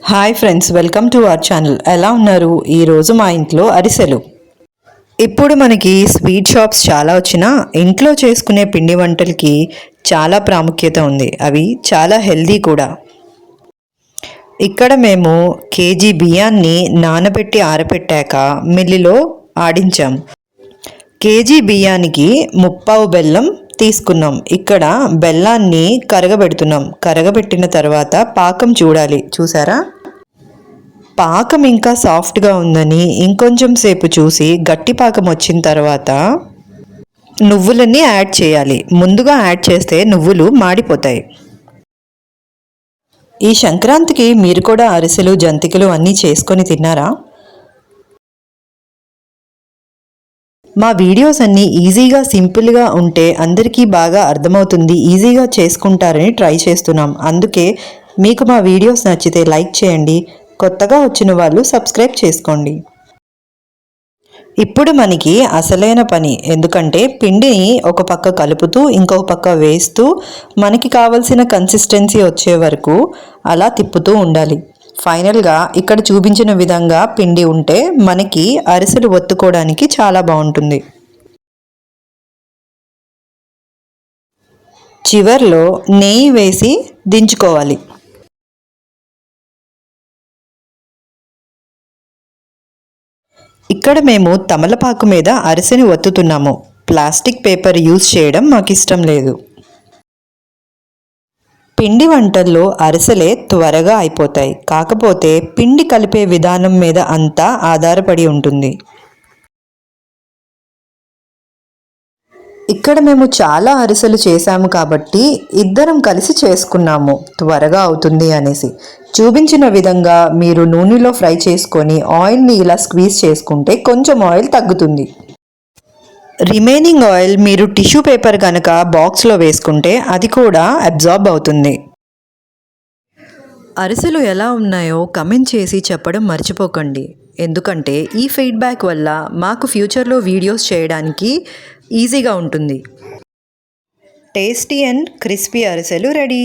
Hi friends, welcome to our channel. ఎలా ఉన్నారు? ఈరోజు మా ఇంట్లో అరిసెలు. ఇప్పుడు మనకి స్వీట్ షాప్స్ చాలా వచ్చినా ఇంట్లో చేసుకునే పిండి వంటలకి చాలా ప్రాముఖ్యత ఉంది. అవి చాలా హెల్దీ కూడా. ఇక్కడ మేము కేజీ బియ్యాన్ని నానబెట్టి ఆరబెట్టాక మిల్లులో ఆడించాం. కేజీ బియ్యానికి ముప్పావు బెల్లం తీసుకున్నాం. ఇక్కడ బెల్లాన్ని కరగబెడుతున్నాం. కరగబెట్టిన తర్వాత పాకం చూడాలి. చూసారా? పాకం ఇంకా సాఫ్ట్గా ఉందని ఇంకొంచెం సేపు చూసి గట్టి పాకం వచ్చిన తర్వాత నువ్వులన్నీ యాడ్ చేయాలి. ముందుగా యాడ్ చేస్తే నువ్వులు మాడిపోతాయి. ఈ సంక్రాంతికి మీరు కూడా అరిసెలు, జంతికలు అన్నీ చేసుకొని తిన్నారా? మా వీడియోస్ అన్నీ ఈజీగా, సింపుల్గా ఉంటే అందరికీ బాగా అర్థమవుతుంది, ఈజీగా చేసుకుంటారని ట్రై చేస్తున్నాం. అందుకే మీకు మా వీడియోస్ నచ్చితే లైక్ చేయండి, కొత్తగా వచ్చిన వాళ్ళు సబ్స్క్రైబ్ చేసుకోండి. ఇప్పుడు మనకి అసలైన పని, ఎందుకంటే పిండిని ఒక పక్క కలుపుతూ ఇంకొక పక్క వేస్తూ మనకి కావలసిన కన్సిస్టెన్సీ వచ్చే వరకు అలా తిప్పుతూ ఉండాలి. ఫైనల్గా ఇక్కడ చూపించిన విధంగా పిండి ఉంటే మనకి అరిసెలు ఒత్తుకోవడానికి చాలా బాగుంటుంది. చివర్లో నెయ్యి వేసి దించుకోవాలి. ఇక్కడ మేము తమలపాకు మీద అరిసెని ఒత్తుతున్నాము. ప్లాస్టిక్ పేపర్ యూజ్ చేయడం మాకు ఇష్టం లేదు. పిండి వంటల్లో అరిసెలే త్వరగా అయిపోతాయి. కాకపోతే పిండి కలిపే విధానం మీద అంతా ఆధారపడి ఉంటుంది. ఇక్కడ మేము చాలా అరిసెలు చేశాము కాబట్టి ఇద్దరం కలిసి చేసుకున్నాము, త్వరగా అవుతుంది అనేసి. చూపించిన విధంగా మీరు నూనెలో ఫ్రై చేసుకొని ఆయిల్ని ఇలా స్క్వీజ్ చేసుకుంటే కొంచెం ఆయిల్ తగ్గుతుంది. రిమైనింగ్ ఆయిల్ మీరు టిష్యూ పేపర్ కనుక బాక్స్లో వేసుకుంటే అది కూడా అబ్జార్బ్ అవుతుంది. అరిసెలు ఎలా ఉన్నాయో కమెంట్ చేసి చెప్పడం మర్చిపోకండి. ఎందుకంటే ఈ ఫీడ్బ్యాక్ వల్ల మాకు ఫ్యూచర్లో వీడియోస్ చేయడానికి ఈజీగా ఉంటుంది. టేస్టీ అండ్ క్రిస్పీ అరిసెలు రెడీ.